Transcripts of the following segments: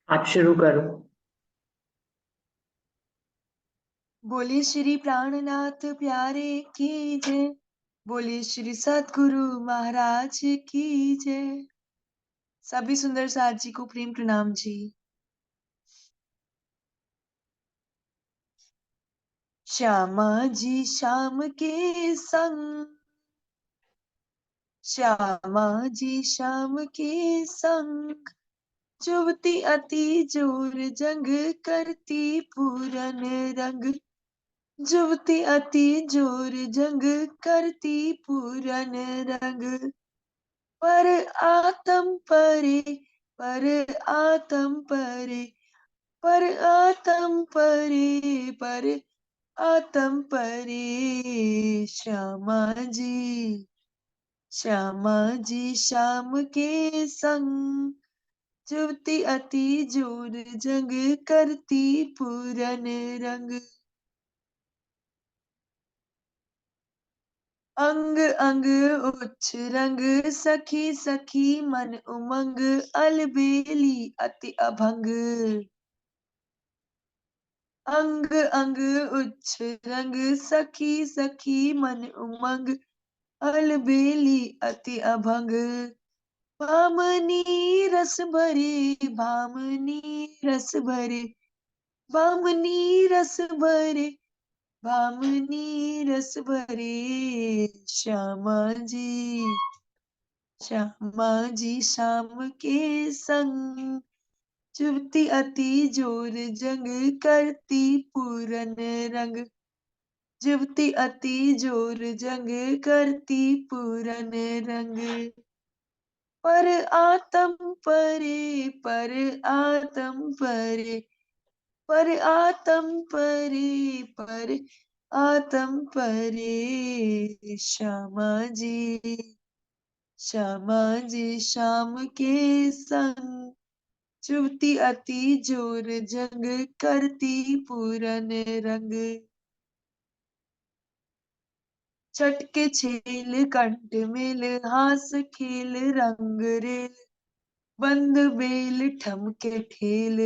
आप शुरू करो। बोलिए श्री प्राणनाथ प्यारे की जय। बोलिए श्री सद्गुरु महाराज की जय। सभी सुंदर साथ जी को प्रेम प्रणाम जी। श्यामा जी श्याम के संग, श्यामा जी श्याम के संग, जुवती अति जोर जंग करती पूरन रंग, जुवती अति जोर जंग करती पूरन रंग, पर आतम परे, पर आतम परे, पर आतम परे, पर आतम परे। श्यामा जी, श्यामा जी श्याम के संग, जुवती अति जोर जंग करती पूरन रंग, अंग अंग उच्च रंग, सखी सखी मन उमंग, अलबेली अति अभंग, अंग अंग उच्च रंग, सखी सखी मन उमंग, अलबेली अति अभंग, भामनी रस भरे, भामनी रस भरे, भामनी रस भरे, भामनी रस भरे। श्यामा जी, श्यामा जी श्याम के संग, जुवती अति जोर जंग करती पूरन रंग, जुवती अति जोर जंग करती पूरन रंग, पर आतम परे, पर आतम परे, पर आतम परे, पर आतम परे। श्यामा जी, श्यामा जी श्याम के संग, जुवती अति जोर जंग करती पूरन रंग, चटके छेल कंठ मेल, हास खेल रंग रेल, बंद बेल ठमके ठेल,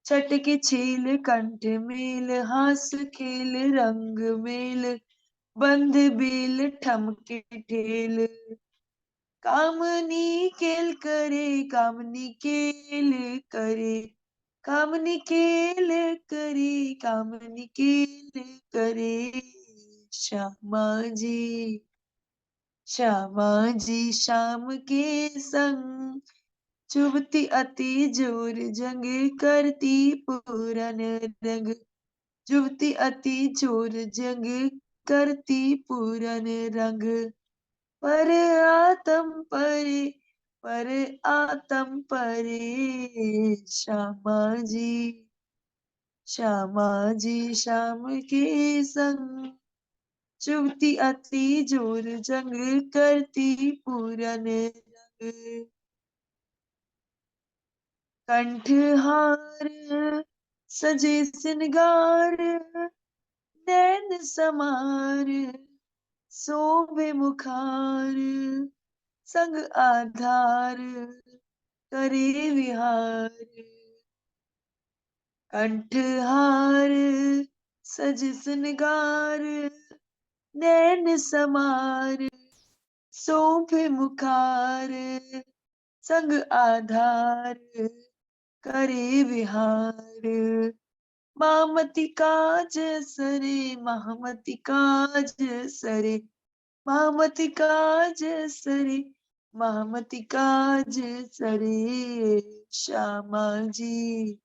चटके छेल कंठ मेल, हास खेल रंग मेल, बंद बेल ठमके ठेल, कामनी केल करे, कामनी केल करे, कामनी केल करे, कामनी केल करे। श्यामा जी, श्यामा जी श्याम के संग, चुभती अति जोर जंग करती पूरन रंग, जुवती अति जोर जंग करती पूरन रंग, पर आतम परे, पर आतम परे। श्यामा जी, श्यामा जी श्याम के संग, चुभती अति जोर जंग करती पूरन रंग, कंठहार सजे सिनगार, नैन समार शोभे मुखार, संग आधार करे विहार, कंठहार सज सिनगार, नैन समार शोभे मुखार, संग आधार करे विहार, मामति काज सरे, महामति काज सरे, महामति काज सरे, महामति काज सरे। श्यामा जी,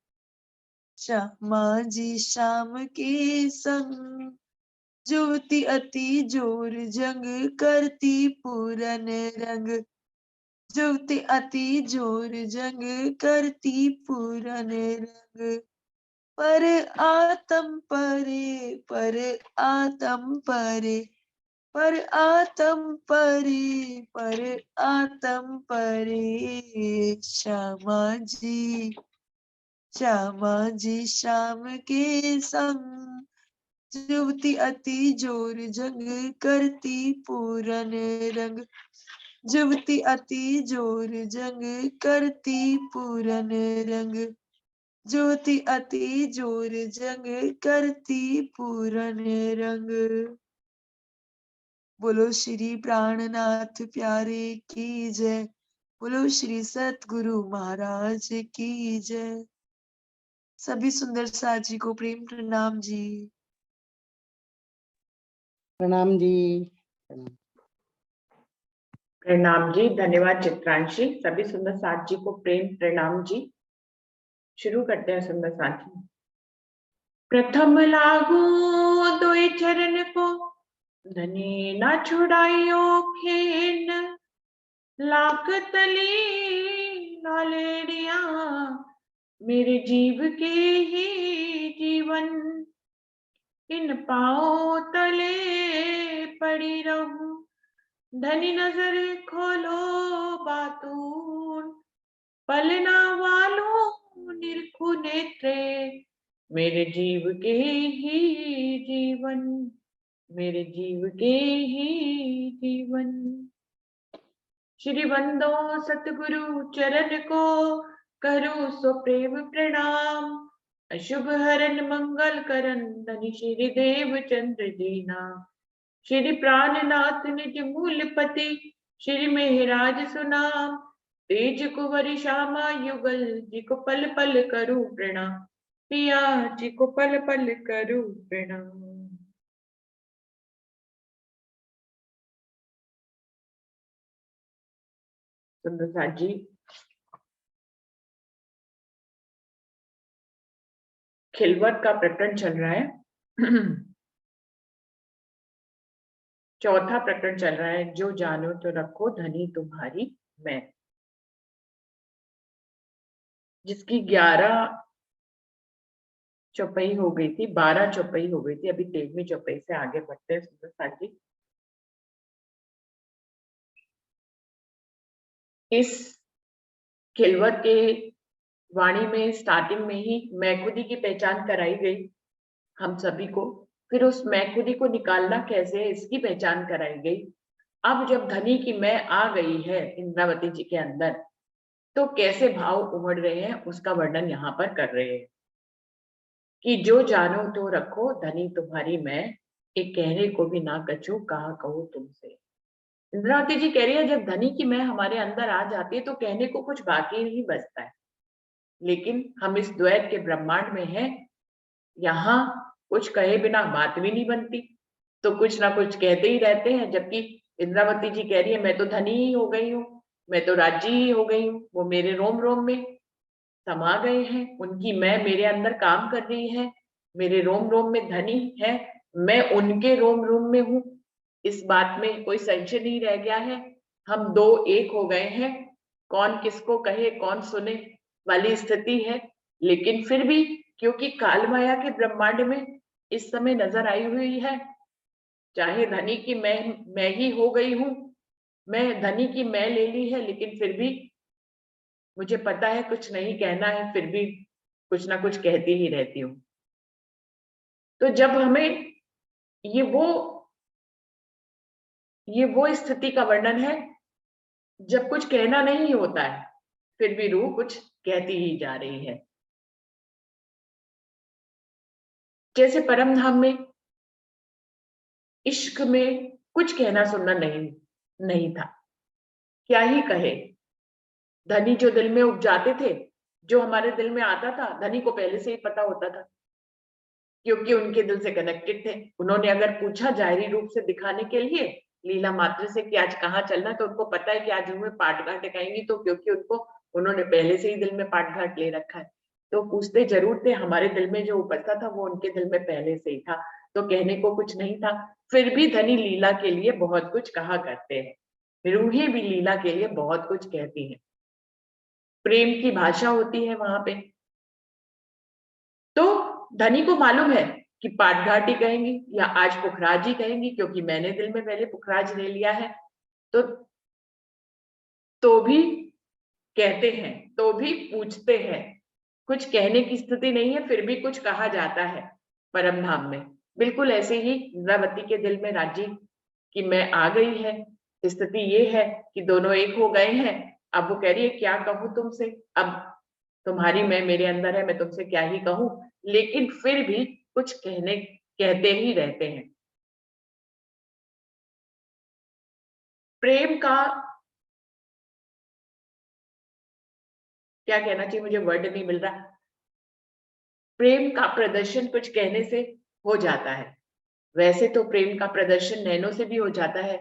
श्यामा जी श्याम के संग, जुवती अति जोर जंग करती पूरन रंग, जुवती अति जोर जंग करती पूरन रंग, पर आतम परे, पर आतम परे, पर आतम परे, पर आतम परे। श्यामा जी, श्यामा जी श्याम के संग, जुवती अति जोर जंग करती पूरन रंग, जुवती अति जोर जंग करती पूरन रंग। जुवती अति जोर जंग करती पूरन रंग। बोलो श्री प्राणनाथ प्यारे की जय। बोलो श्री सतगुरु महाराज की जय। सभी सुंदर साथ जी को प्रेम प्रणाम जी। प्रणाम जी। प्रणाम जी। धन्यवाद चित्रांशी। सभी सुंदर साथ जी को प्रेम प्रणाम जी। शुरू करते हैं सुंदर साथ जी। प्रथम लागू दोई चरण को, धनी ना छुड़ाइयो खेन। लाख तली नालेड़िया, मेरे जीव के ही जीवन। इन पाओ तले पड़ी रहूं, धनी नजर खोलो बातून। पलना वालों निरखु नेत्रे, मेरे जीव के ही जीवन। मेरे जीव के ही जीवन। श्री बंदो सतगुरु चरण को, करो सो प्रेम प्रणाम। अशुभ हरन मंगल करन, धनी श्री देव चंद्र दीना। श्री प्राणनाथ निज मूलपति, श्री मेहराज सुनाम। तेज कुंवर श्यामा युगल, जिको पल पल करूं प्रणाम। पिया जिको पल पल करूं प्रणाम। सुंदर साथ जी, खिलवत का प्रकरण चल रहा है। चौथा प्रकरण चल रहा है, जो जानो तो रखो धनी तुम्हारी मैं, जिसकी 11 चौपाई हो गई थी, 12 चौपाई हो गई थी। अभी 13वीं चौपाई से आगे बढ़ते हैं सुंदर साथ जी। इस खिलवत के वाणी में स्टार्टिंग में ही मैं खुदी की पहचान कराई गई हम सभी को। फिर उस मैं खुदी को निकालना कैसे है, इसकी पहचान कराई गई। अब जब धनी की मैं आ गई है इंद्रावती जी के अंदर, तो कैसे भाव उमड़ रहे हैं उसका वर्णन यहाँ पर कर रहे हैं कि जो जानो तो रखो धनी तुम्हारी मैं, एक कहने को भी ना कछू कहा कहो तुमसे। इंद्रावती जी कह रही है, जब धनी की मैं हमारे अंदर आ जाती है तो कहने को कुछ बाकी नहीं बचता है। लेकिन हम इस द्वैत के ब्रह्मांड में हैं, यहाँ कुछ कहे बिना बात भी नहीं बनती, तो कुछ ना कुछ कहते ही रहते हैं। जबकि इंद्रावती जी कह रही है, मैं तो धनी ही हो गई हूँ, मैं तो राज्य ही हो गई हूँ। वो मेरे रोम रोम में समा गए हैं, उनकी मैं मेरे अंदर काम कर रही है, मेरे रोम रोम में धनी है, मैं उनके रोम रोम में हूँ। इस बात में कोई संशय नहीं रह गया है। हम दो एक हो गए हैं, कौन किसको कहे कौन सुने वाली स्थिति है। लेकिन फिर भी क्योंकि काल माया के ब्रह्मांड में इस समय नजर आई हुई है, चाहे धनी की मैं ही हो गई हूं, मैं धनी की मैं ले ली है, लेकिन फिर भी मुझे पता है कुछ नहीं कहना है, फिर भी कुछ ना कुछ कहती ही रहती हूँ। तो जब हमें ये वो स्थिति का वर्णन है जब कुछ कहना नहीं होता है, फिर भी रूह कुछ कहती ही जा रही है। जैसे परम धाम में इश्क में कुछ कहना सुनना नहीं था, क्या ही कहे। धनी जो दिल में उपजाते थे, जो हमारे दिल में आता था, धनी को पहले से ही पता होता था, क्योंकि उनके दिल से कनेक्टेड थे। उन्होंने अगर पूछा जाहिरी रूप से दिखाने के लिए लीला मात्र से कि आज कहाँ चलना, तो उनको पता है कि आज हमें पाट घाट दिखाएंगी, तो क्योंकि उन्होंने पहले से ही दिल में पाट घाट ले रखा है। तो पूछते जरूर थे, हमारे दिल में जो उपजता था वो उनके दिल में पहले से ही था, तो कहने को कुछ नहीं था। फिर भी धनी लीला के लिए बहुत कुछ कहा करते हैं, रूहें भी लीला के लिए बहुत कुछ कहती हैं, प्रेम की भाषा होती है वहां पे। तो धनी को मालूम है कि पाटघाटी कहेंगी या आज पुखराज ही कहेंगी, क्योंकि मैंने दिल में पहले पुखराज ले लिया है। तो भी कहते हैं, तो भी पूछते हैं, कुछ कहने की स्थिति नहीं है, फिर भी कुछ कहा जाता है परम धाम में। बिल्कुल ऐसे ही इंद्रावती के दिल में राज्य की मैं आ गई है, स्थिति ये है कि दोनों एक हो गए हैं। अब वो कह रही है क्या कहूँ तुमसे, अब तुम्हारी मैं मेरे अंदर है, मैं तुमसे क्या ही कहूँ, लेकिन फिर भी कुछ कहते ही रहते हैं। प्रेम का क्या कहना चाहिए, मुझे वर्ड नहीं मिल रहा। प्रेम का प्रदर्शन कुछ कहने से हो जाता है। वैसे तो प्रेम का प्रदर्शन नैनो से भी हो जाता है,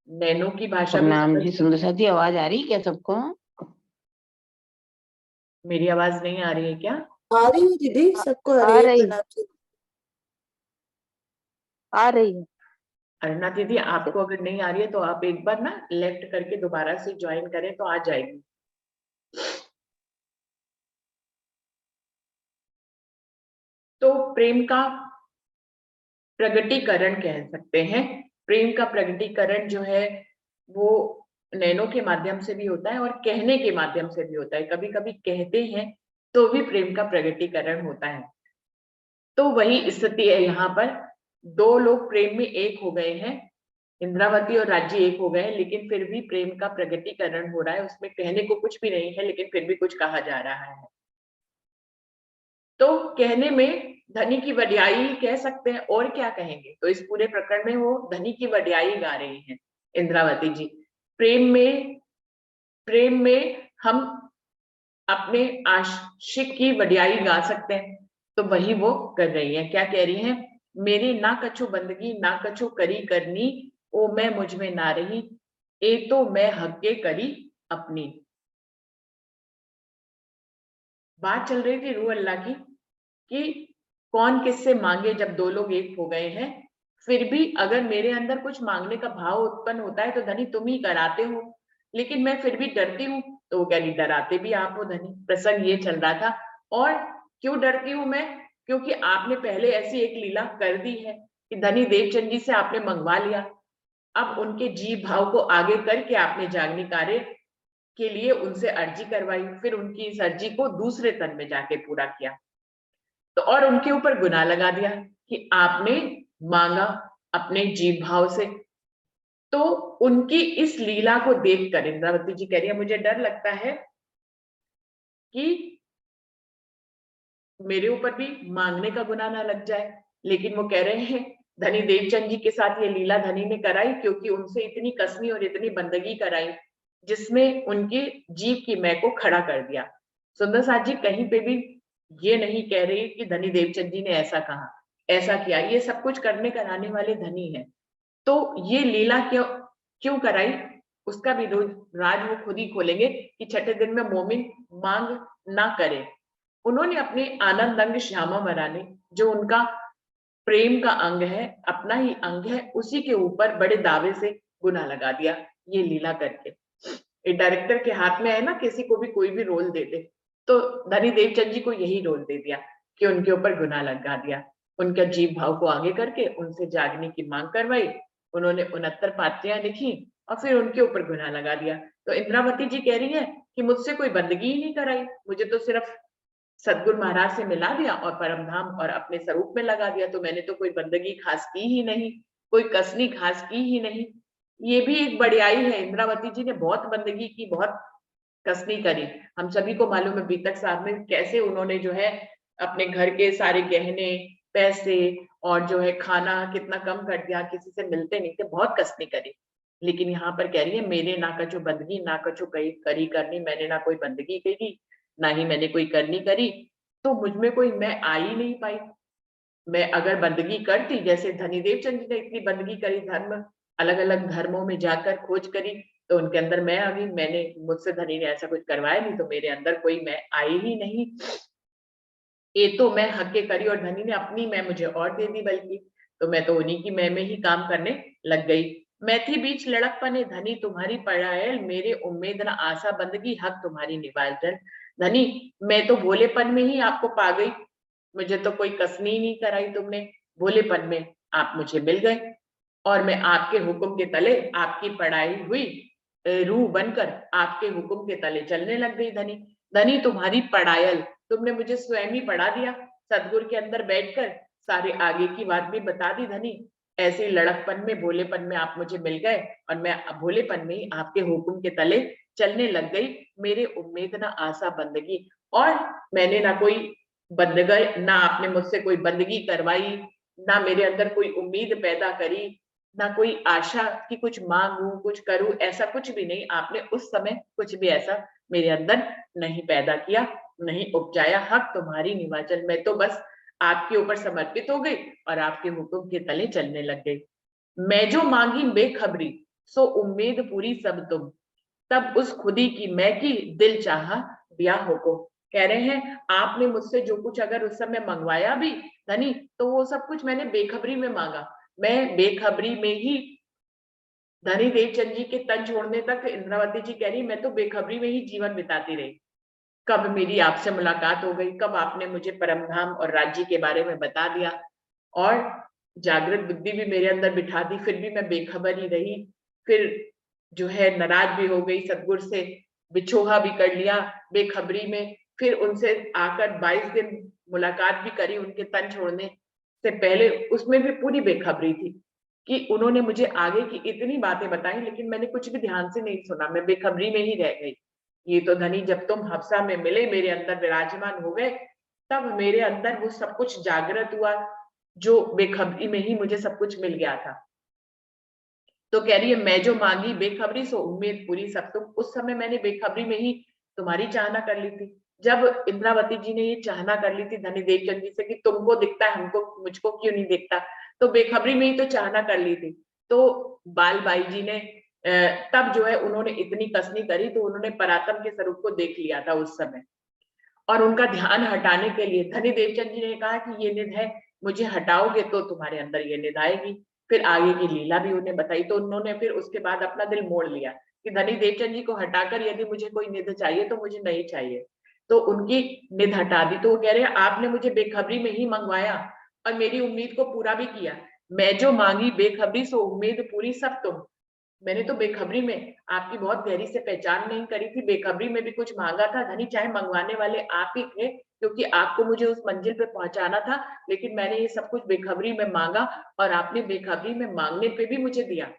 नैनो की भाषा भी प्रणाम समझ जी। में। सुंदर जी, आवाज आ रही है क्या सबको? मेरी आवाज नहीं आ रही है क्या? आ रही है दीदी, सबको आ रही आ है। रही प्रणाम जी। आ रही है। अरुणा दीदी, आपको अगर नहीं आ रही है तो आप एक बार ना लेफ्ट करके दोबारा से ज्वाइन करें तो आ जाएगी। तो प्रेम का प्रगटीकरण कह सकते हैं। प्रेम का प्रगटीकरण जो है वो नैनो के माध्यम से भी होता है और कहने के माध्यम से भी होता है। कभी कभी कहते हैं तो भी प्रेम का प्रगटीकरण होता है। तो वही स्थिति है यहाँ पर, दो लोग प्रेम में एक हो गए हैं, इंद्रावती और राज्य एक हो गए हैं, लेकिन फिर भी प्रेम का प्रगटीकरण हो रहा है। उसमें कहने को कुछ भी नहीं है, लेकिन फिर भी कुछ कहा जा रहा है। तो कहने में धनी की वड्याई कह सकते हैं, और क्या कहेंगे। तो इस पूरे प्रकरण में वो धनी की वड्याई गा रही हैं इंद्रावती जी। प्रेम में हम अपने आशिक की वड्याई गा सकते हैं, तो वही वो कर रही है। क्या कह रही है, मेरे ना कछु बंदगी ना कछु करी करनी, ओ मैं मुझ में ना रही, ए तो मैं हक्के करी अपनी। बात चल रही थी रूह अल्लाह की कि कौन किससे मांगे जब दो लोग एक हो गए हैं। फिर भी अगर मेरे अंदर कुछ मांगने का भाव उत्पन्न होता है तो धनी तुम ही कराते हो, लेकिन मैं फिर भी डरती हूँ। तो वो कह रही डराते भी आप हो धनी। प्रसंग ये चल रहा था। और क्यों डरती हूँ मैं, क्योंकि आपने पहले ऐसी एक लीला कर दी है कि धनी देवचंद जी से आपने मंगवा लिया। अब उनके जीव भाव को आगे करके आपने जागनी कार्य के लिए उनसे अर्जी करवाई, फिर उनकी इस अर्जी को दूसरे तन में जाके पूरा किया, तो और उनके ऊपर गुनाह लगा दिया कि आपने मांगा अपने जीव भाव से। तो उनकी इस लीला को देखकर इंद्रावती जी कह रही है मुझे डर लगता है कि मेरे ऊपर भी मांगने का गुनाह ना लग जाए। लेकिन वो कह रहे हैं धनी देवचंद जी के साथ ये लीला धनी ने कराई, क्योंकि उनसे इतनी कसनी और इतनी बंदगी कराई जिसमें उनके जीव की मैं को खड़ा कर दिया। सुंदर साथ जी कहीं पे भी ये नहीं कह रही कि धनी देवचंद जी ने ऐसा कहा, ऐसा किया। ये सब कुछ करने कराने वाले धनी है। तो ये लीला क्यों क्यों कराई, उसका भी राज वो खुद ही खोलेंगे कि छठे दिन में मोमिन मांग ना करे। उन्होंने अपने आनंद अंग श्यामा मराने, जो उनका प्रेम का अंग है, अपना ही अंग है, उसी के ऊपर बड़े दावे से गुनाह लगा दिया ये लीला करके। ये डायरेक्टर के हाथ में है ना, किसी को भी कोई भी रोल दे दे, तो धनी देवचंद जी को यही रोल दे दिया कि उनके ऊपर गुनाह लगा दिया। उनका जीव भाव को आगे करके उनसे जागने की मांग करवाई। उन्होंने 69 पात्रियां लिखी और फिर उनके ऊपर गुनाह लगा दिया। तो इंद्रावती जी कह रही है कि मुझसे कोई बंदगी ही नहीं कराई, मुझे तो सिर्फ सतगुरु महाराज से मिला दिया और परम धाम और अपने स्वरूप में लगा दिया। तो मैंने तो कोई बंदगी खास की ही नहीं, कोई कसनी खास की ही नहीं। ये भी एक बड़ाई है, इंद्रावती जी ने बहुत बंदगी की, बहुत कसनी करी। हम सभी को मालूम है बीतक साहब में कैसे उन्होंने जो है अपने घर के सारे गहने पैसे और जो है खाना कितना कम कर दिया, किसी से मिलते नहीं थे, बहुत कसनी करी। लेकिन यहाँ पर कह रही है मेरे ना कछु बंदगी ना कछु करी करनी, मैंने ना कोई बंदगी करी ना ही मैंने कोई करनी करी, तो मुझ में कोई मैं आ ही नहीं पाई। मैं अगर बंदगी करती, जैसे धनीदेव चंद जी ने इतनी बंदगी करी, धर्म अलग अलग धर्मों में जाकर खोज करी, तो उनके अंदर मैं आ गई। मैंने मुझसे धनी ने ऐसा कुछ करवाया नहीं, तो मेरे अंदर कोई मैं आई ही नहीं। ये तो मैं हक करी और धनी ने अपनी मैं मुझे और दे दी, बल्कि तो मैं तो उन्हीं की मैं में ही काम करने लग गई। मैं थी बीच लड़क पने धनी तुम्हारी पढ़ायल, मेरे उम्मीद न आशा बंदगी हक तुम्हारी निवाल जल। धनी मैं तो भोलेपन में ही आपको पा गई, मुझे तो कोई कसनी ही नहीं कराई तुमने, भोलेपन में आप मुझे मिल गए और मैं आपके हुक्म के तले, आपकी पढ़ाई हुई रूह बनकर आपके हुक्म के तले चलने लग गई। धनी धनी तुम्हारी पढ़ायल, तुमने मुझे स्वयं ही पढ़ा दिया, सदगुरु के अंदर बैठकर सारे आगे की बात भी बता दी धनी। ऐसे लड़कपन में, भोलेपन में आप मुझे मिल गए और मैं भोलेपन में ही आपके हुक्म के तले चलने लग गई। मेरे उम्मीद ना आशा बंदगी, और मैंने ना कोई बंदगी, ना आपने मुझसे कोई बंदगी करवाई, ना मेरे अंदर कोई उम्मीद पैदा करी, ना कोई आशा कि कुछ मांगू, कुछ करूं, ऐसा कुछ भी नहीं। आपने उस समय कुछ भी ऐसा मेरे अंदर नहीं पैदा किया, नहीं उपजाया। हक तुम्हारी हिमाचल, मैं तो बस आपके ऊपर समर्पित हो गई और आपके हुक्म के तले चलने लग गई। मैं जो मांगी बेखबरी, सो उम्मीद पूरी सब तुम, तब उस खुदी की मैं की दिल चाहा दिया हुक्म। कह रहे हैं आपने मुझसे जो कुछ अगर उस समय मंगवाया भी धनी, तो वो सब कुछ मैंने बेखबरी में मांगा। मैं बेखबरी में ही, धनी देवचंद जी के तन छोड़ने तक इंद्रावती जी कह रही मैं तो बेखबरी में ही जीवन बिताती रही। कब मेरी आपसे मुलाकात हो गई, कब आपने मुझे परमधाम और राज्य के बारे में बता दिया, और जागृत बुद्धि भी मेरे अंदर बिठा दी, फिर भी मैं बेखबर ही रही। फिर जो है नाराज भी हो गई, सतगुरु से बिछोहा भी कर लिया बेखबरी में। फिर उनसे आकर 22 दिन मुलाकात भी करी उनके तन छोड़ने से पहले, उसमें भी पूरी बेखबरी थी कि उन्होंने मुझे आगे की इतनी बातें बताई, लेकिन मैंने कुछ भी ध्यान से नहीं सुना, मैं बेखबरी में ही रह गई। ये तो धनी जब तुम हफ्सा में मिले, मेरे अंदर विराजमान हो गए, तब मेरे अंदर वो सब कुछ जागृत हुआ जो बेखबरी में ही मुझे सब कुछ मिल गया था। तो कह रही है मैं जो मांगी बेखबरी, सो उम्मीद पूरी सब तुम। उस समय मैंने बेखबरी में ही तुम्हारी चाहना कर ली थी। जब इंद्रावती जी ने ये चाहना कर ली थी धनी देवचंद जी से कि तुमको दिखता है, हमको, मुझको क्यों नहीं दिखता, तो बेखबरी में ही तो चाहना कर ली थी। तो बाल बाई जी ने तब जो है उन्होंने इतनी कसनी करी, तो उन्होंने परातम के स्वरूप को देख लिया था उस समय, और उनका ध्यान हटाने के लिए धनी देवचंद जी ने कहा कि ये निध है, मुझे हटाओगे तो तुम्हारे अंदर ये निध आएगी। फिर आगे की लीला भी उन्हें बताई, तो उन्होंने फिर उसके बाद अपना दिल मोड़ लिया कि धनी देवचंद जी को हटाकर यदि मुझे कोई निध चाहिए तो मुझे नहीं चाहिए। तो उनकी निध हटा दी। तो वो कह रहे हैं आपने मुझे बेखबरी में ही मंगवाया और मेरी उम्मीद को पूरा भी किया। मैं जो मांगी बेखबरी, सो उम्मीद पूरी सब तुम। मैंने तो बेखबरी में आपकी बहुत गहरी से पहचान नहीं करी थी, बेखबरी में भी कुछ मांगा था धनी, चाहे मंगवाने वाले आप ही थे, क्योंकि आपको मुझे उस मंजिल पे पहुंचाना था, लेकिन मैंने ये सब कुछ बेखबरी में मांगा और आपने बेखबरी में मांगने पे भी मुझे दिया।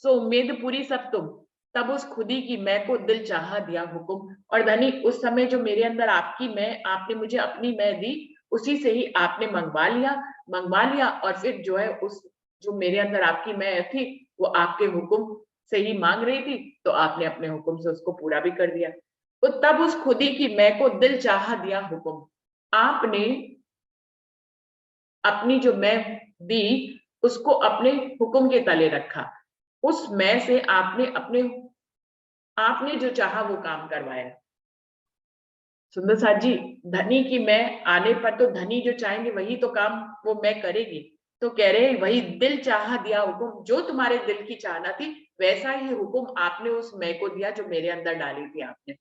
सो उम्मीद पूरी सब तुम, तब उस खुदी की मैं को दिल चाहा दिया हुक्म। और धनी उस समय जो मेरे अंदर आपकी मैं, आपने मुझे अपनी मैं दी, उसी से ही आपने मंगवा लिया और फिर जो है उस, जो मेरे अंदर आपकी मैं थी, वो आपके हुक्म से ही मांग रही थी, तो आपने अपने हुक्म से उसको पूरा भी कर दिया। तो तब उस खुदी की मैं को दिल चाहा दिया हुक्म। आपने अपनी जो मैं दी, उसको अपने हुक्म के तले रखा। उस मैं से आपने जो चाहा वो काम करवाया। सुंदर साथ जी, धनी की मैं आने पर तो धनी जो चाहेंगे वही तो काम वो मैं करेगी। तो कह रहे हैं वही दिल चाहा दिया हुक्म, जो तुम्हारे दिल की चाहना थी वैसा ही हुक्म आपने उस मैं को दिया जो मेरे अंदर डाली थी आपने।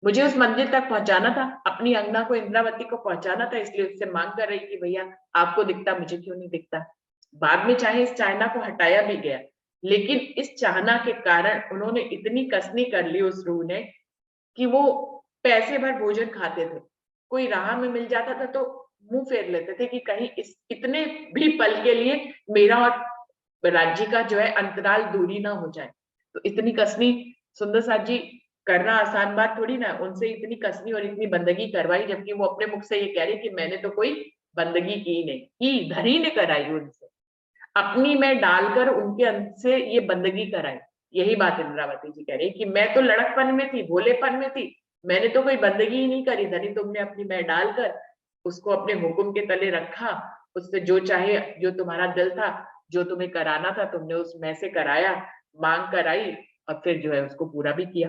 मुझे उस मंदिर तक पहुंचाना था, अपनी अंगना को, इंद्रावती को पहुंचाना था, इसलिए उससे मांग कर रही कि भैया आपको दिखता, मुझे क्यों नहीं दिखता। बाद में चाहे इस चाहना को हटाया भी गया, लेकिन इस चाहना के कारण उन्होंने इतनी कसनी कर ली उस रूह ने कि वो पैसे भर भोजन खाते थे। कोई राह में मिल जाता था तो मुंह फेर लेते थे कि कहीं इस इतने भी पल के लिए मेरा और राज्य का जो है अंतराल दूरी ना हो जाए। तो इतनी कसनी सुंदर साथ जी करना आसान बात थोड़ी ना, उनसे इतनी कसनी और इतनी बंदगी करवाई, जबकि वो अपने मुख से ये कह रही कि मैंने तो कोई बंदगी की नहीं, की धनी ने कराई उनसे, अपनी मैं डालकर उनके से ये बंदगी कराई। यही बात इंद्रावती जी कह रही कि मैं तो लड़कपन में थी, भोलेपन में थी, मैंने तो कोई बंदगी ही नहीं करी धनी, तुमने अपनी मैं डालकर उसको अपने हुक्म के तले रखा, उससे जो चाहे, जो तुम्हारा दिल था, जो तुम्हें कराना था तुमने उस मैं से कराया, मांग कराई और फिर जो है उसको पूरा भी किया।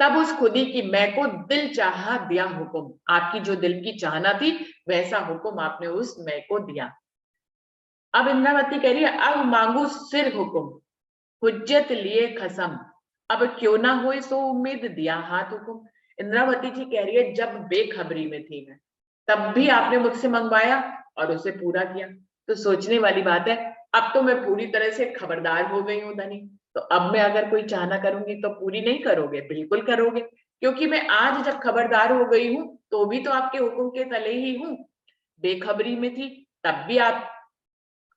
तब उस खुदी की मैं को दिल चाहा दिया हुक्म, आपकी जो दिल की चाहना थी वैसा हुक्म आपने उस मैं को दिया। अब इंद्रावती कह रही है अब मांगू सिर हुक्म, हुज्जत लिए खसम, अब क्यों ना होए सो उम्मीद दिया हाथ हुक्म। इंद्रावती जी कह रही है जब बेखबरी में थी मैं, तब भी आपने मुझसे मंगवाया और उसे पूरा किया। तो सोचने वाली बात है, अब तो मैं पूरी तरह से खबरदार हो गई हूँ धनी, तो अब मैं अगर कोई चाहना करूंगी तो पूरी नहीं करोगे? बिल्कुल करोगे, क्योंकि मैं आज जब खबरदार हो गई हूँ तो भी तो आपके हुक्म के तले ही हूँ। बेखबरी में थी तब भी आप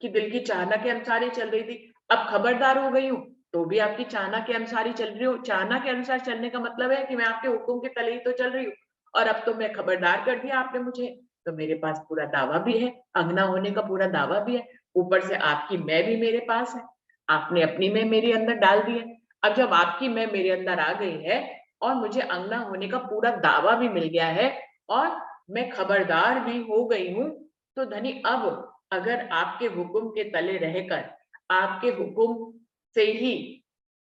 कि दिल की चाहना के अनुसार ही चल रही थी, अब खबरदार हो गई हूँ तो भी आपकी चाहना के अनुसार ही चल रही हूँ। चाहना के अनुसार चलने का मतलब है कि मैं आपके हुक्म के तले ही तो चल रही हूँ, और अब तो मैं खबरदार कर दिया आपने मुझे, तो मेरे पास पूरा दावा भी है, अंगना होने का पूरा दावा भी है, ऊपर से आपकी मैं भी मेरे पास है, आपने अपनी मैं मेरे अंदर डाल दी है। अब जब आपकी मैं मेरे अंदर आ गई है और मुझे अंगना होने का पूरा दावा भी मिल गया है और मैं खबरदार भी हो गई हूँ, तो धनी अब अगर आपके हुक्म के तले रहकर आपके हुक्म से ही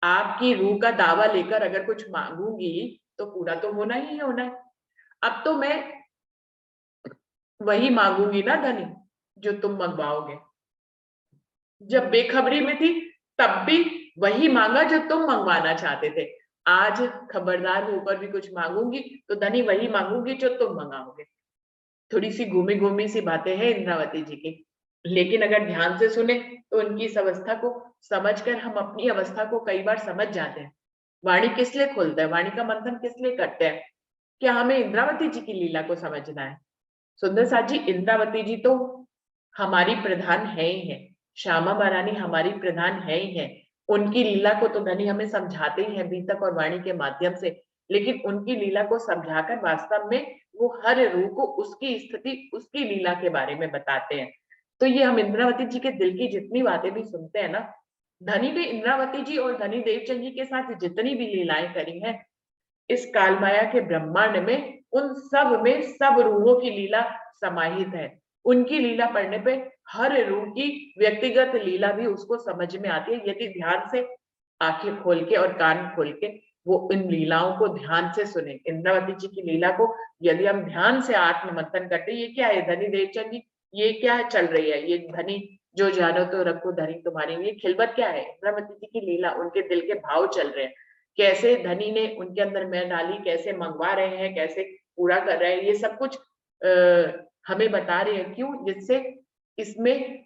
आपकी रूह का दावा लेकर अगर कुछ मांगूंगी तो पूरा तो होना ही होना है। अब तो मैं वही मांगूंगी ना धनी जो तुम मंगवाओगे। जब बेखबरी में थी तब भी वही मांगा जो तुम मंगवाना चाहते थे। आज खबरदार होकर भी कुछ मांगूंगी तो धनी वही मांगूंगी जो तुम मंगाओगे। थोड़ी सी घूमी घूमी सी बातें हैं इंद्रावती जी की, लेकिन अगर ध्यान से सुने तो उनकी इस अवस्था को समझकर हम अपनी अवस्था को कई बार समझ जाते हैं। वाणी किस लिए खोलते हैं, वाणी का मंथन किस लिए करते हैं? क्या हमें इंद्रावती जी की लीला को समझना है? सुंदर साथ जी, इंद्रावती जी तो हमारी प्रधान है ही है, श्यामा महारानी हमारी प्रधान है ही है। उनकी लीला को तो धनी हमें समझाते ही हैं बीतक और वाणी के माध्यम से, लेकिन उनकी लीला को समझाकर वास्तव में वो हर रूह को उसकी स्थिति उसकी लीला के बारे में बताते हैं। तो ये हम इंद्रावती जी के दिल की जितनी बातें भी सुनते हैं ना, धनी ने इंद्रावती जी और धनी देवचंद जी के साथ जितनी भी लीलाएं करी हैं, इस कालमाया के ब्रह्मांड में उन सब में सब रूहों की लीला समाहित है। उनकी लीला पढ़ने पे हर रूह की व्यक्तिगत लीला भी उसको समझ में आती है, यदि ध्यान से आंखें खोल के और कान खोल के वो इन लीलाओं को ध्यान से सुने। इंद्रावती जी की लीला को यदि हम ध्यान से आत्ममंथन करते, ये क्या है धनी देवचंद जी, ये क्या चल रही है, ये धनी जो जानो तो रखो धनी तुम्हारी, ये खिलबत क्या है? इंद्रावती जी की लीला, उनके दिल के भाव चल रहे हैं, कैसे धनी ने उनके अंदर मैं डाली, कैसे मंगवा रहे हैं, कैसे पूरा कर रहे हैं, ये सब कुछ हमें बता रहे हैं। क्यों? जिससे इसमें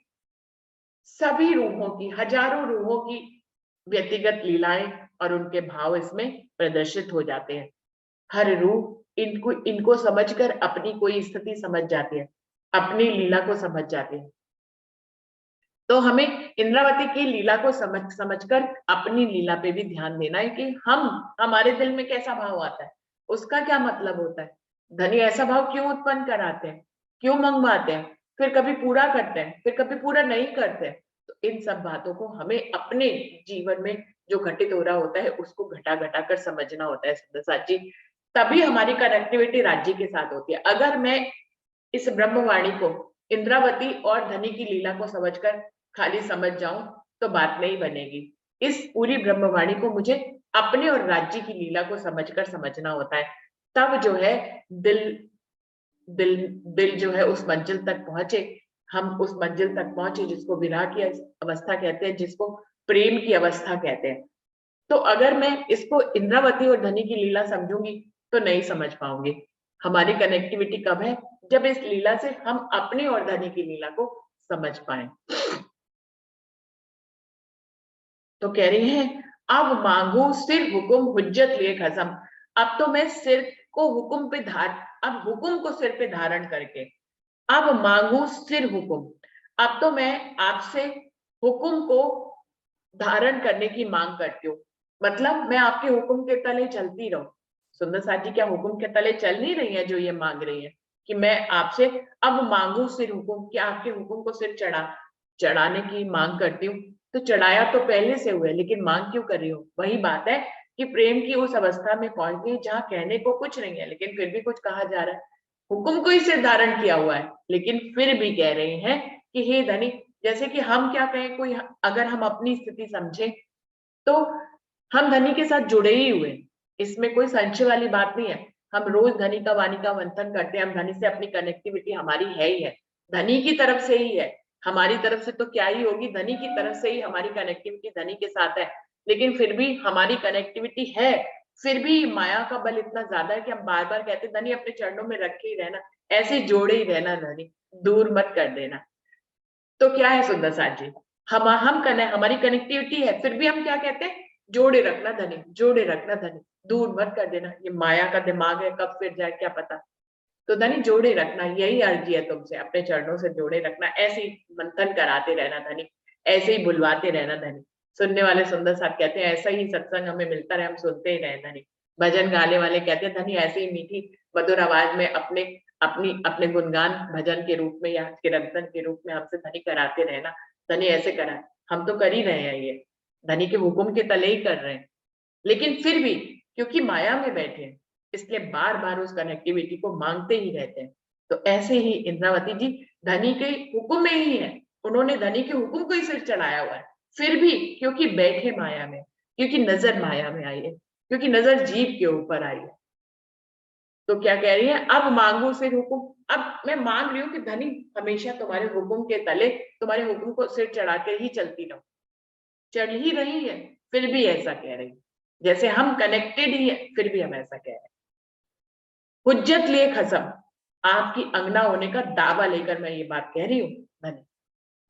सभी रूहों की, हजारों रूहों की व्यक्तिगत लीलाएं और उनके भाव इसमें प्रदर्शित हो जाते हैं। हर रूह इनको समझकर अपनी कोई स्थिति समझ जाती है, अपनी लीला को समझ जाती है। तो हमें इंद्रावती की लीला को समझकर अपनी लीला पे भी ध्यान देना है कि हमारे दिल में कैसा भाव आता है, उसका क्या मतलब होता है। धनी ऐसा भाव क्यों उत्पन्न कराते हैं, क्यों मंगवाते हैं, फिर कभी पूरा करते हैं, फिर कभी पूरा नहीं करते हैं। तो इन सब बातों को हमें अपने जीवन में जो घटित हो रहा होता है उसको घटा घटा कर समझना होता है सुंदर साथ जी, तभी हमारी कनेक्टिविटी राज्य के साथ होती है। अगर मैं इस ब्रह्मवाणी को, इंद्रावती और धनी की लीला को समझकर खाली समझ जाऊं तो बात नहीं बनेगी। इस पूरी ब्रह्मवाणी को मुझे अपने और राज्य की लीला को समझकर समझना होता है, तब जो है दिल दिल दिल जो है उस मंजिल तक पहुंचे, हम उस मंजिल तक पहुंचे जिसको विरह की अवस्था कहते हैं, जिसको प्रेम की अवस्था कहते हैं। तो अगर मैं इसको इंद्रावती और धनी की लीला समझूंगी तो नहीं समझ पाऊंगी। हमारी कनेक्टिविटी कब है? जब इस लीला से हम अपनी और धनी की लीला को समझ पाए। तो कह रही है, अब मांगू सिर हुकुम हुज्जत लिए खसम। अब तो मैं सिर को हुकुम पे अब हुकुम को सिर पे धारण करके अब मांगू सिर हुकुम। अब तो मैं आपसे हुकुम को धारण करने की मांग करती हूँ, मतलब मैं आपके हुक्म के तले चलती रहूं। सुंदर साथ जी क्या हुक्म के तले चल नहीं रही है जो ये मांग रही है कि मैं आपसे अब मांगू सिर हुक्म, कि आपके हुक्म को सिर चढ़ाने की मांग करती हूँ। तो चढ़ाया तो पहले से हुआ है, लेकिन मांग क्यों कर रही हूँ? वही बात है कि प्रेम की उस अवस्था में पहुंच गई जहाँ कहने को कुछ नहीं है, लेकिन फिर भी कुछ कहा जा रहा है। हुक्म को ही सिर धारण किया हुआ है, लेकिन फिर भी कह रहे हैं कि हे धनी, जैसे कि हम क्या कहें, कोई अगर हम अपनी स्थिति समझें तो हम धनी के साथ जुड़े ही हुए, इसमें कोई संशय वाली बात नहीं है। हम रोज धनी का वाणी का मंथन करते हैं, हम धनी से अपनी कनेक्टिविटी हमारी है ही है, धनी की तरफ से ही है। हमारी तरफ से तो क्या ही होगी, धनी की तरफ से ही हमारी कनेक्टिविटी धनी के साथ है। लेकिन फिर भी हमारी कनेक्टिविटी है, फिर भी माया का बल इतना ज्यादा है कि हम बार बार कहते धनी अपने चरणों में रखे ही रहना, ऐसे जोड़े ही रहना, धनी दूर मत कर देना। तो क्या है सुंदर साथ जी, हमारी कनेक्टिविटी है, फिर भी हम क्या कहते हैं, जोड़े रखना धनी, जोड़े रखना धनी, दूर मत कर देना। ये माया का दिमाग है, कब फिर जाए क्या पता। तो धनी जोड़े रखना, यही अर्जी है तुमसे, अपने चरणों से जोड़े रखना। ऐसे ही मंथन कराते रहना धनी, ऐसे ही बुलवाते रहना धनी। सुनने वाले सुंदर साहब कहते हैं ऐसा ही सत्संग हमें मिलता रहे, हम सुनते ही रहे धनी। भजन गाने वाले कहते हैं धनी ऐसे ही मीठी मधुर आवाज में अपने गुणगान भजन के रूप में या कीर्तन के रूप में हमसे धनी कराते रहना। धनी ऐसे करा, हम तो कर ही रहे हैं, ये धनी के हुक्म के तले ही कर रहे हैं, लेकिन फिर भी क्योंकि माया में बैठे हैं इसलिए बार बार उस कनेक्टिविटी को मांगते ही रहते हैं। तो ऐसे ही इंद्रावती जी धनी के हुक्म में ही है, उन्होंने धनी के हुक्म को ही सिर चढ़ाया हुआ है, फिर भी क्योंकि बैठे माया में, क्योंकि नजर माया में आई है, क्योंकि नजर जीव के ऊपर आई है, तो क्या कह रही है, अब मांगो सिर हुक्म। अब मैं मांग रही हूँ कि धनी हमेशा तुम्हारे हुक्म के तले, तुम्हारे हुक्म को सिर चढ़ा के ही चलती रहो। चढ़ ही रही है, फिर भी ऐसा कह रही है, जैसे हम कनेक्टेड ही है, फिर भी हम ऐसा कह रहे हैं। हुज्जत लिए खसम, आपकी अंगना होने का दावा लेकर मैं ये बात कह रही हूँ धनी।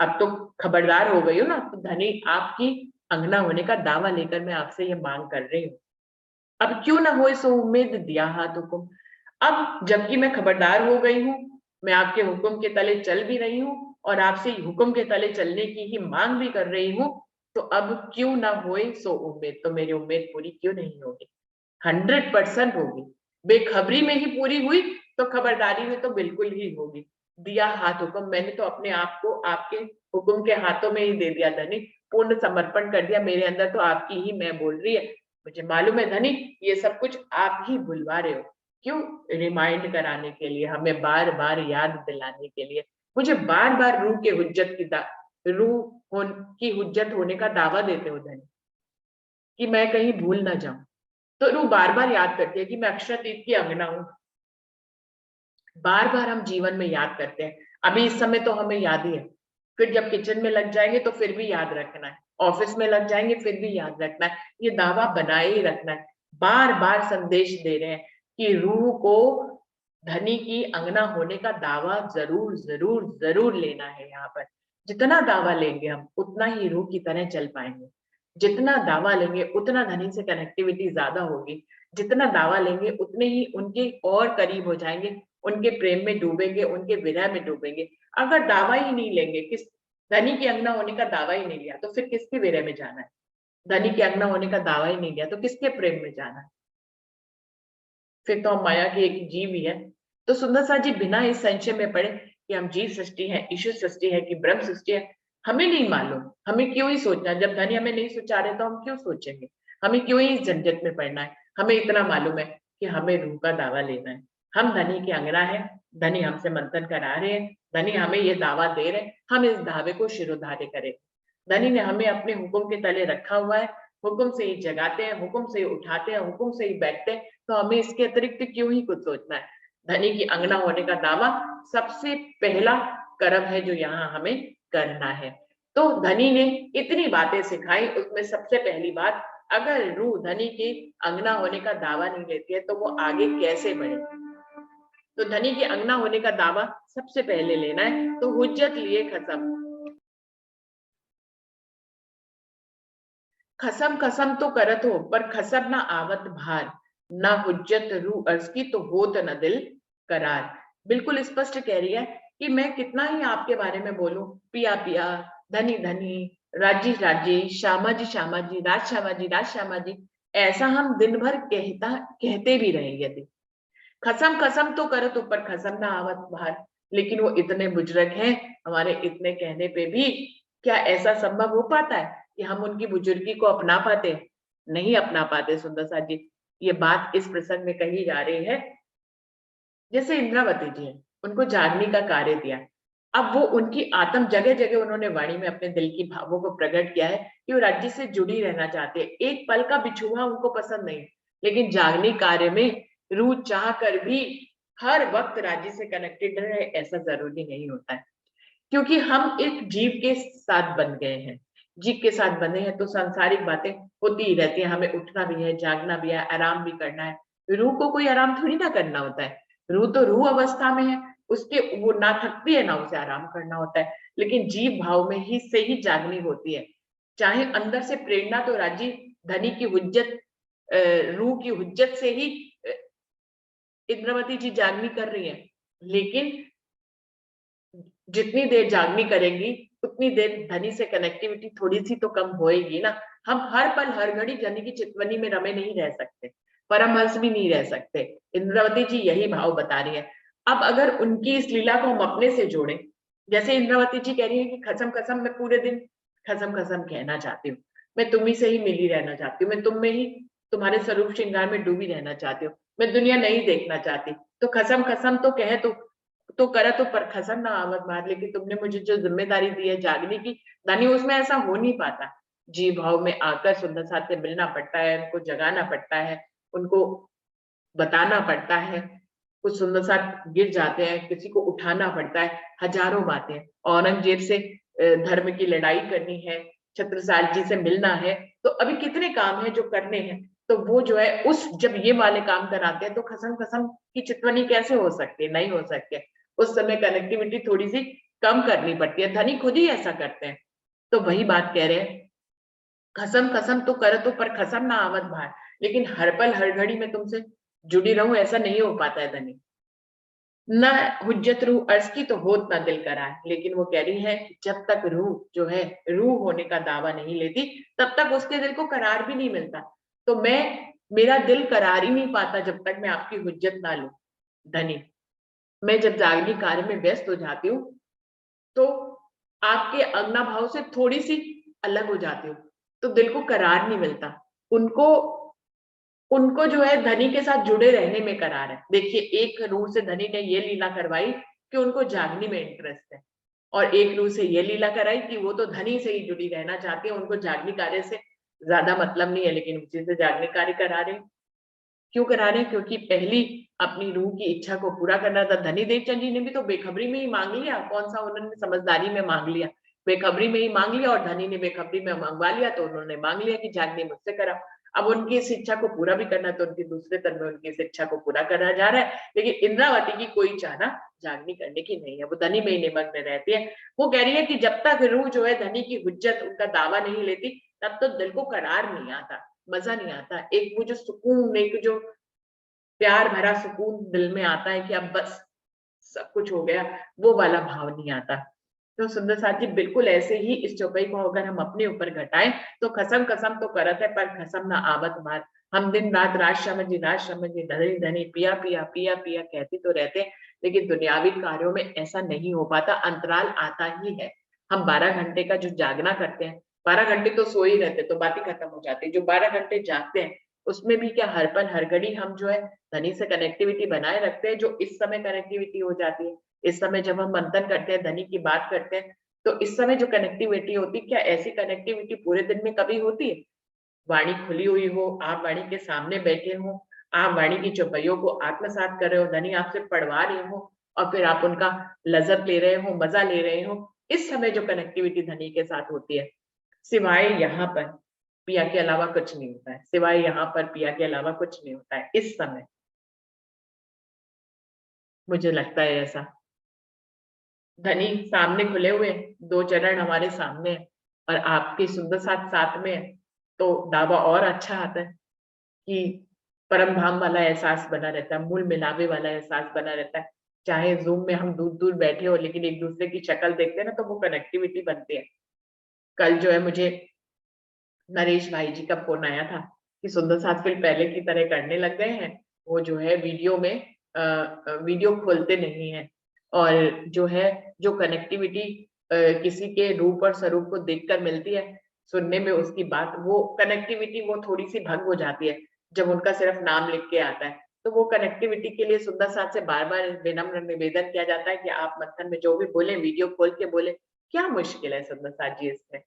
अब तो खबरदार हो गई हो ना, तो धनी आपकी अंगना होने का दावा लेकर मैं आपसे ये मांग कर रही हूँ। अब क्यों ना हो सो उम्मीद दिया हाथ हुक्म। अब जबकि मैं खबरदार हो गई हूँ, मैं आपके हुक्म के तले चल भी रही हूँ और आपसे हुक्म के तले चलने की ही मांग भी कर रही हूँ, तो अब क्यों ना होए सो उम्मीद, तो मेरी उम्मीद पूरी क्यों नहीं होगी? 100% होगी। बेखबरी में ही पूरी हुई तो खबरदारी में तो बिल्कुल ही होगी। दिया हाथ हुक्म, मैंने तो अपने आप को आपके हुक्म के हाथों में ही दे दिया धनी, पूर्ण समर्पण कर दिया। मेरे अंदर तो आपकी ही मैं बोल रही है। मुझे मालूम है धनी ये सब कुछ आप ही बुलवा रहे हो, क्यों? रिमाइंड कराने के लिए, हमें बार बार याद दिलाने के लिए, मुझे बार बार रूह की हुज्जत होने का दावा देते हो धनी, कि मैं कहीं भूल ना जाऊं। तो रूह बार बार याद करती है कि मैं अक्षरतीत की अंगना हूं। बार बार हम जीवन में याद करते हैं, अभी इस समय तो हमें याद ही है, फिर जब किचन में लग जाएंगे तो फिर भी याद रखना है, ऑफिस में लग जाएंगे फिर भी याद रखना है, ये दावा बनाए ही रखना है। बार बार संदेश दे रहे हैं कि रूह को धनी की अंगना होने का दावा जरूर जरूर जरूर लेना है। यहाँ पर जितना दावा लेंगे हम उतना ही रूह की तरह चल पाएंगे, जितना दावा लेंगे उतना धनी से कनेक्टिविटी ज्यादा होगी, जितना दावा लेंगे उतने ही उनके और करीब हो जाएंगे, उनके प्रेम में डूबेंगे, उनके विरह में डूबेंगे। अगर दावा ही नहीं लेंगे, किस धनी की अंगना होने का दावा ही नहीं लिया तो फिर किसके विरह में जाना है? धनी की अंगना होने का दावा ही नहीं लिया तो किसके प्रेम में जाना है? फिर तो हम माया के एक जीव ही है। तो सुंदर सा जी बिना इस संशय में पड़े कि हम जीव सृष्टि है, ईश्वर सृष्टि है कि ब्रह्म सृष्टि है, हमें नहीं मालूम, हमें क्यों ही सोचना? जब धनी हमें नहीं सुचा रहे तो हम क्यों सोचेंगे? हमें क्यों ही इस झंझट में पड़ना है? हमें इतना मालूम है कि हमें रूह का दावा लेना है। हम धनी की अंगना है, धनी हमसे मंथन करा रहे हैं, धनी हमें ये दावा दे रहे हैं, हम इस दावे को शिरोधार्य करें। धनी ने हमें अपने हुक्म के तले रखा हुआ है, हुक्म से ही जगाते हैं, हुक्म से ही उठाते हैं, हुक्म से ही बैठते हैं, तो हमें इसके अतिरिक्त क्यों ही कुछ सोचना है? धनी की अंगना होने का दावा सबसे पहला कर्म है जो यहाँ हमें करना है। तो धनी ने इतनी बातें सिखाई, उसमें सबसे पहली बात, अगर रूह धनी की अंगना होने का दावा नहीं लेती है तो वो आगे कैसे बढ़े? तो धनी की अंगना होने का दावा सबसे पहले लेना है, तो हुज्जत लिए खसम खसम तो करत हो पर खसम ना आवत भार, ना हुज्जत रूह अर्ज की तो होत न दिल करार। बिल्कुल स्पष्ट कह रही है कि मैं कितना ही आपके बारे में बोलूं, पिया पिया, धनी धनी, राजी राजी, श्यामा जी श्यामा जी, राज श्यामा जी राज श्यामा जी, ऐसा हम दिन भर कहते भी रहेंगे यदि खसम खसम तो करत ऊपर खसम ना आवत बाहर। लेकिन वो इतने बुजुर्ग हैं, हमारे इतने कहने पे भी क्या ऐसा संभव हो पाता है कि हम उनकी बुजुर्गी को अपना पाते? नहीं अपना पाते सुंदर सा जी। ये बात इस प्रसंग में कही जा रही है, जैसे इंद्रावती जी है, उनको जागने का कार्य दिया, अब वो उनकी आत्म जगह जगह उन्होंने वाणी में अपने दिल की भावों को प्रकट किया है कि वो राज्य से जुड़ी रहना चाहते हैं, एक पल का बिछुआ उनको पसंद नहीं, लेकिन जागने कार्य में रूह चाह कर भी हर वक्त राज्य से कनेक्टेड रहे ऐसा जरूरी नहीं होता है, क्योंकि हम एक जीव के साथ बन गए हैं। जीव के साथ बने हैं तो सांसारिक बातें होती ही रहती है, हमें उठना भी है, जागना भी है, आराम भी करना है। रूह को कोई आराम थोड़ी ना करना होता है, रूह तो रूह अवस्था में है, उसके वो ना थकती है ना उसे आराम करना होता है, लेकिन जीव भाव में ही से ही जागनी होती है। चाहे अंदर से प्रेरणा तो राजी धनी की हुज्जत, रूह की हुज्जत से ही इंद्रावती जी जागनी कर रही है, लेकिन जितनी देर जागनी करेंगी उतनी देर धनी से कनेक्टिविटी थोड़ी सी तो कम होएगी ना। हम हर पल हर घड़ी धनी की चितवनी में रमे नहीं रह सकते, परमहंस भी नहीं रह सकते। इंद्रावती जी यही भाव बता रही है। अब अगर उनकी इस लीला को हम अपने से जोड़ें, जैसे इंद्रावती जी कह रही है कि खसम खसम मैं पूरे दिन खसम खसम कहना चाहती हूँ, मैं तुम्ही से ही मिली रहना चाहती हूँ, मैं तुम में ही तुम्हारे स्वरूप श्रृंगार में डूबी रहना चाहती हूँ, मैं दुनिया नहीं देखना चाहती। तो खसम खसम तो कहे तो करा तो पर खसम ना आवत मार, लेकिन तुमने मुझे जो जिम्मेदारी दी है जागने की, दानी उसमें ऐसा हो नहीं पाता। जी भाव में आकर सुंदर साथ से मिलना पड़ता है, उनको जगाना पड़ता है, उनको बताना पड़ता है। कुछ सुंदर साथ गिर जाते हैं, किसी को उठाना पड़ता है, हजारों बातें। औरंगजेब से धर्म की लड़ाई करनी है, छत्रसाल जी से मिलना है, तो अभी कितने काम है जो करने हैं। तो वो जो है उस जब ये वाले काम कराते हैं तो खसम खसम की चितवनी कैसे हो सकती है, नहीं हो सकती है। उस समय कनेक्टिविटी थोड़ी सी कम करनी पड़ती है, धनी खुद ही ऐसा करते हैं। तो वही बात कह रहे हैं, खसम खसम तो कर तो पर खसम ना आवत भार, लेकिन हर पल हर घड़ी में तुमसे जुड़ी रहूं ऐसा नहीं हो पाता है धनी। न हुज्जत रूह अर्ज की तो होत ना दिल करार, लेकिन वो कह रही है कि जब तक रूह जो है रूह होने का दावा नहीं लेती तब तक उसके दिल को करार भी नहीं मिलता। तो मेरा दिल करार ही नहीं पाता जब तक मैं आपकी हुज्जत ना लूं धनी। मैं जब जागनी कार्य में व्यस्त हो जाती हूँ तो आपके अग्ना भाव से थोड़ी सी अलग हो जाती हूँ, तो दिल को करार नहीं मिलता। उनको उनको जो है धनी के साथ जुड़े रहने में करार है। देखिए एक रूह से धनी ने ये लीला करवाई कि उनको जागने में इंटरेस्ट है, और एक रूह से ये लीला कराई कि वो तो धनी से ही जुड़ी रहना चाहती है, उनको जागनी कार्य से ज्यादा मतलब नहीं है, लेकिन उसी से जागने कार्य करा रहे हैं। क्यों करा रहे हैं? क्योंकि पहली अपनी रूह की इच्छा को पूरा करना था। धनी देवचंद जी ने भी तो बेखबरी में ही मांग लिया, कौन सा उन्होंने समझदारी में मांग लिया, बेखबरी में ही मांग लिया, और धनी ने बेखबरी में मंगवा लिया, तो उन्होंने मांग लिया कि जागनी मुझसे करा। अब उनकी इस इच्छा को पूरा भी करना, तो उनके दूसरे तन में उनकी इस इच्छा को पूरा करा जा रहा है। लेकिन इंद्रावती की कोई चाहना जागनी करने की नहीं है, वो धनी में ही निमग्न रहती है। वो कह रही है कि जब तक रूह जो है धनी की हुज्जत उनका दावा नहीं लेती तब तो दिल को करार नहीं आता, मजा नहीं आता। एक वो जो सुकून, एक जो प्यार भरा सुकून दिल में आता है कि अब बस सब कुछ हो गया, वो वाला भाव नहीं आता। तो सुंदर साथ जी बिल्कुल ऐसे ही इस चौपाई को अगर हम अपने ऊपर घटाएं तो खसम खसम तो करत है पर खसम ना आवत मार। हम दिन रात राज समझी धनी धनी पिया पिया पिया पिया कहते तो रहते हैं, लेकिन दुनियावी कार्यों में ऐसा नहीं हो पाता, अंतराल आता ही है। हम 12 घंटे का जो जागना करते हैं, 12 घंटे तो सो ही रहते तो बात ही खत्म हो जाती। जो 12 घंटे जागते हैं उसमें भी क्या हर पल हर घड़ी हम जो है धनी से कनेक्टिविटी बनाए रखते हैं, जो इस समय कनेक्टिविटी हो जाती है। इस समय जब हम मंथन करते हैं, धनी की बात करते हैं, तो इस समय जो कनेक्टिविटी होती है, क्या ऐसी कनेक्टिविटी पूरे दिन में कभी होती है? वाणी खुली हुई हो, आप वाणी के सामने बैठे हो, आप वाणी की चौपाइयों को आत्मसात कर रहे हो, धनी आपसे पढ़वा रहे हो, और फिर आप उनका लज़्ज़त ले रहे हो, मजा ले रहे हो। इस समय जो कनेक्टिविटी धनी के साथ होती है, सिवाय यहाँ पर पिया के अलावा कुछ नहीं होता है, सिवाय यहाँ पर पिया के अलावा कुछ नहीं होता है इस समय। मुझे लगता है ऐसा। धनी सामने खुले हुए, 2 चरण हमारे सामने हैं, और आपके सुंदर साथ साथ में है, तो दावा और अच्छा आता है कि परम धाम वाला एहसास बना रहता है, मूल मिलावे वाला एहसास बना रहता है। चाहे ज़ूम में हम दूर-दूर बैठे हो, लेकिन एक-दूसरे की शक्ल देखते हैं ना, तो वो कनेक्टिविटी बनती है। कल जो है मुझे नरेश भाई जी का फ़ोन आया था कि सुंदर साथ फिर पहले की तरह करने लग गए हैं। वो जो है वीडियो में वीडियो खोलते नहीं हैं, और जो है जो कनेक्टिविटी किसी के रूप और स्वरूप को देखकर मिलती है, सुनने में उसकी बात, वो कनेक्टिविटी वो थोड़ी-सी भंग हो जाती है, जब उनका सिर्फ नाम लिख के आता है। तो वो कनेक्टिविटी के लिए सुंदर साथ से बार-बार विनम्र निवेदन किया जाता है कि आप मंथन में जो भी बोलें, वीडियो खोल के बोलें। क्या मुश्किल है सुंदर साथ जी इसमें?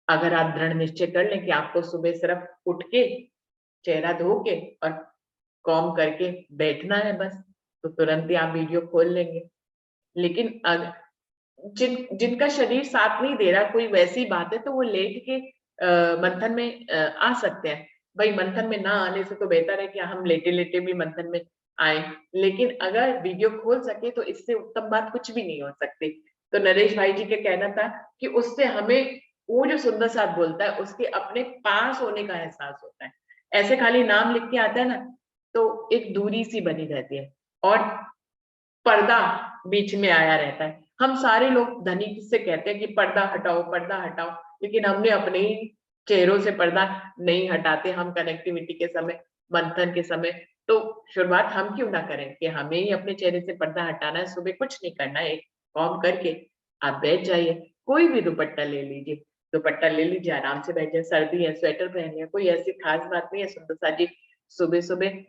अगर आप दृढ़ निश्चय कर लें कि आपको सुबह सिर्फ उठ के, चेहरा धो के और कॉम करके बैठना है बस, तो तुरंत ही आप वीडियो खोल लेंगे। लेकिन जिनका शरीर साथ नहीं दे रहा, कोई वैसी बात है, तो वो लेट के मंथन में आ सकते हैं। भई मंथन में ना आने से तो बेहतर है कि हम लेटे-लेटे भी मंथन में आएँ। लेकिन अगर वीडियो खोल सके तो इससे उत्तम बात कुछ भी नहीं हो सकती। तो नरेश भाई जी का कहना था कि उससे हमें वो जो सुंदर साथ बोलता है, उसके अपने पास होने का एहसास होता है। ऐसे खाली नाम लिख के आता है ना, तो एक दूरी सी बनी रहती है। और पर्दा बीच में आया रहता है। हम सारे लोग धनी से कहते हैं कि पर्दा हटाओ, लेकिन हमने अपने ही चेहरों से पर्दा नहीं हटाते। हम कनेक्टिविटी के समय, मंथन के समय, तो शुरुआत हम क्यों ना करें कि हमें ही अपने चेहरे से पर्दा हटाना है। सुबह कुछ नहीं करना है, एक कॉम करके आप बैठ जाइए, कोई भी दुपट्टा ले लीजिए, आराम से बैठ जाए। सर्दी है, स्वेटर पहन लिया, कोई ऐसी खास बात नहीं है। सुंदरता जी, सुबह सुबह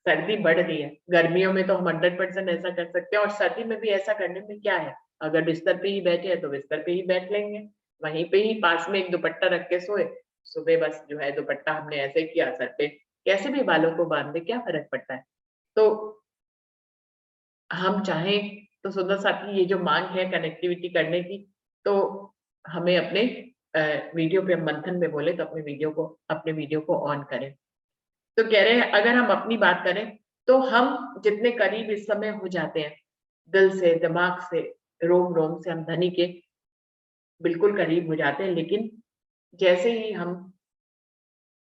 सर्दी बढ़ रही है, गर्मियों में तो हम 100% ऐसा कर सकते हैं, और सर्दी में भी ऐसा करने में क्या है। अगर बिस्तर पे ही बैठे हैं तो बिस्तर पे ही बैठ लेंगे, वहीं पे ही पास में एक दुपट्टा रख के सोए। सुबह बस जो है दुपट्टा हमने ऐसे किया, सर पे कैसे भी बालों को बांध दे, क्या फर्क पड़ता है। तो हम चाहें तो सुंदर साथी, ये जो मांग है कनेक्टिविटी करने की, तो हमें अपने वीडियो पे, मंथन में बोले तो अपने वीडियो को ऑन करें। तो कह रहे हैं अगर हम अपनी बात करें तो हम जितने करीब इस समय हो जाते हैं, दिल से, दिमाग से, रोम रोम से हम धनी के बिल्कुल करीब हो जाते हैं, लेकिन जैसे ही हम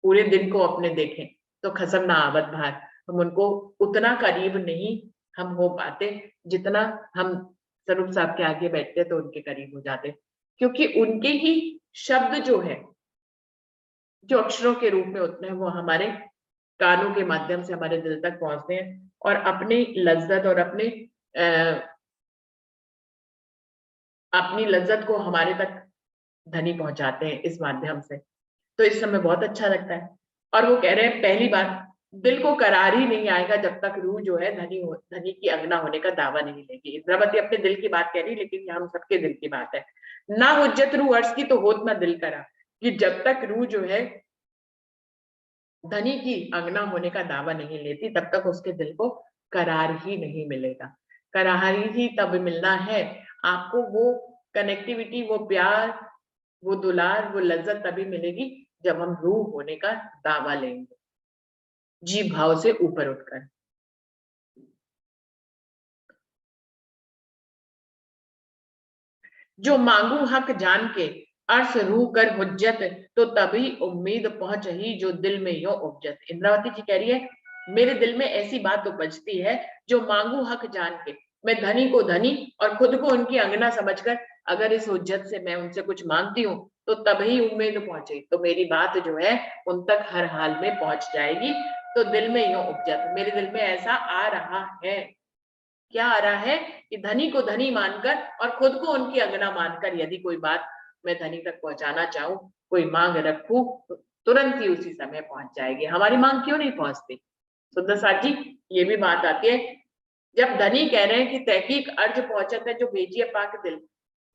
पूरे दिन को अपने देखें तो खसम ना आवत भार, हम उनको उतना करीब नहीं हम हो पाते जितना हम स्वरूप साहब के आगे बैठते तो उनके करीब हो जाते, क्योंकि उनके ही शब्द जो है, जो अक्षरों के रूप में होते हैं, वो हमारे कानों के माध्यम से हमारे दिल तक पहुंचते हैं, और अपनी लज्जत और अपनी लज्जत को हमारे तक धनी पहुंचाते हैं इस माध्यम से। तो इस समय बहुत अच्छा लगता है। और वो कह रहे हैं पहली बात, दिल को करार ही नहीं आएगा जब तक रूह जो है धनी की अंगना होने का दावा नहीं लेगी। इंद्रावती अपने दिल की बात कह रही, लेकिन ये हम सबके दिल की बात है। ना हुज्जत रूह अर्श की तो होत ना दिल करा, कि जब तक रूह जो है धनी की अंगना होने का दावा नहीं लेती, तब तक उसके दिल को करार ही नहीं मिलेगा। करार ही तब मिलना है आपको, वो कनेक्टिविटी, वो प्यार, वो दुलार, वो लज्जत तभी मिलेगी जब हम रूह होने का दावा लेंगे, जी भाव से ऊपर उठकर। जो मांगू हक जान के अर्श रूह कर हुज्जत, तो तभी उम्मीद पहुंच ही जो दिल में यो उपजत। इंद्रावती जी कह रही है मेरे दिल में ऐसी बात उपजती है, जो मांगू हक जान के, मैं धनी को धनी और खुद को उनकी अंगना समझकर अगर इस हुज्जत से मैं उनसे कुछ मांगती हूँ तो तभी उम्मीद पहुंचे, तो मेरी बात जो है उन तक हर हाल में पहुंच जाएगी। तो दिल में यो उपजत, मेरे दिल में ऐसा आ रहा है, क्या आ रहा है कि धनी को धनी मानकर और खुद को उनकी अंगना मानकर यदि कोई बात मैं धनी तक पहुंचाना चाहूं, कोई मांग रखूं, तो तुरंत ही उसी समय पहुंच जाएगी। हमारी मांग क्यों नहीं पहुंचती? सुंदर साथ जी, ये भी बात आती है, जब धनी कह रहे हैं कि तहकीक अर्ज पहुंचत है जो भेजिए पाक दिल,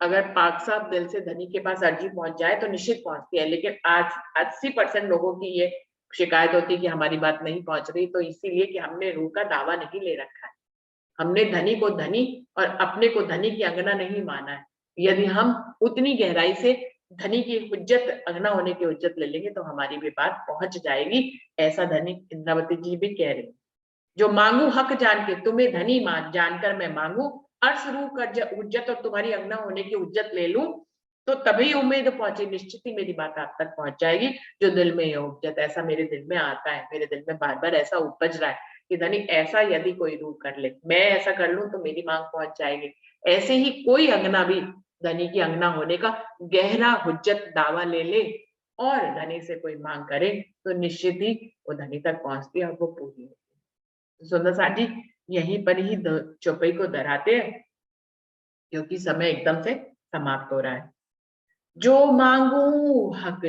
अगर पाक साहब दिल से धनी के पास अर्जी पहुंच जाए तो निश्चित पहुंचती है, लेकिन आज 80% लोगों की ये शिकायत होती है कि हमारी बात नहीं पहुंच रही, तो इसीलिए कि हमने रूह का दावा नहीं ले रखा है, हमने धनी को धनी और अपने को धनी की अंगना नहीं माना है। यदि हम उतनी गहराई से धनी की हुज्जत, अंगना होने की हुज्जत ले लेंगे तो हमारी भी बात पहुंच जाएगी, ऐसा धनी इंद्रावती जी भी कह रही। जो मांगू हक जान के, तुम्हें धनी मान जानकर मैं मांगू अर्श रूह कर हुज्जत और तुम्हारी अंगना होने की हुज्जत ले लूं, तो तभी उम्मीद पहुंचे, निश्चित ही मेरी बात आप तक पहुंच जाएगी। जो दिल में ये हुज्जत, ऐसा मेरे दिल में आता है, मेरे दिल में बार बार ऐसा उपज रहा है कि धनी ऐसा यदि कोई रूह कर ले, मैं ऐसा कर लूं तो मेरी मांग पहुंच जाएगी। ऐसे ही कोई अंगना भी धनी की अंगना होने का गहरा हुज्जत दावा ले ले और धनी से कोई मांग करे तो निश्चित ही वो धनी तक पहुंचती है और वो पूरी होती है। सुंदर साथ जी, यहीं पर ही चौपाई को दोहराते हैं क्योंकि समय एकदम से समाप्त हो रहा है। जो मांगू हक